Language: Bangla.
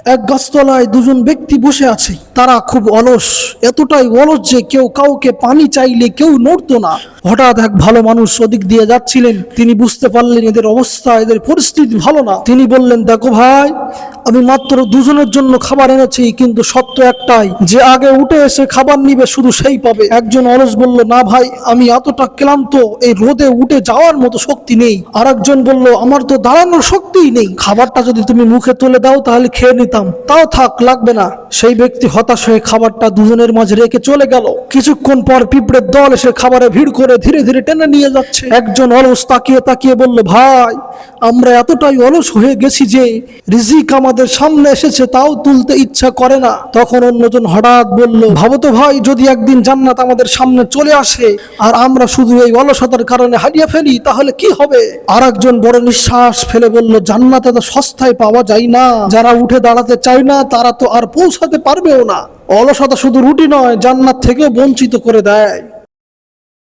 এক গাছতলায় দুজন ব্যক্তি বসে আছে। তারা খুব অলস, এতটাই অলস যে কেউ কাউকে পানি চাইলে কেউ নড়তো না। হঠাৎ এক ভালো মানুষ ওদিক দিয়ে যাচ্ছিলেন। তিনি বুঝতে পারলেন এদের অবস্থা, এদের পরিস্থিতি ভালো না। তিনি বললেন, দেখো ভাই, আমি মাত্র দুজনের জন্য খাবার এনেছি, কিন্তু সত্য একটাই, যে আগে উঠে এসে খাবার নিবে শুধু সেই পাবে। একজন অলস বলল, না ভাই, আমি এতটা ক্লান্ত, এই রোদে উঠে যাওয়ার মতো শক্তি নেই। আর একজন বলল, আমার তো দাঁড়ানোর শক্তিই নেই, খাবারটা যদি তুমি মুখে তুলে দাও তাহলে খেয়ে নিতাম। তাও থাক, লাগবে না। সেই ব্যক্তি হতাশ হয়ে খাবারটা দুজনের মাঝে রেখে চলে গেল। কিছুক্ষণ পর পিঁপড়ের দল এসে খাবারে ভিড় করে ধীরে ধীরে টেনে নিয়ে যাচ্ছে। একজন অলস তাকিয়ে তাকিয়ে বলল, ভাই, আমরা এতটাই অলস হয়ে গেছি যে রিজিক আমাদের সামনে এসেছে তাও তুলতে ইচ্ছা করে না। তখন অন্যজন হঠাৎ বলল, ভাবো তো ভাই, যদি একদিন জান্নাত আমাদের সামনে চলে আসে আর আমরা শুধু এই অলসতার কারণে হারিয়ে ফেলি, তাহলে কি হবে? আর একজন বড় নিঃশ্বাস ফেলে বলল, জান্নাত এত সস্তায় পাওয়া যায় না। যারা উঠে দাঁড়াতে চায় না তারা তো আর পৌঁছাতে পারবেও না। অলসতা শুধু রুটি নয়, জান্নাত থেকেও বঞ্চিত করে দেয়।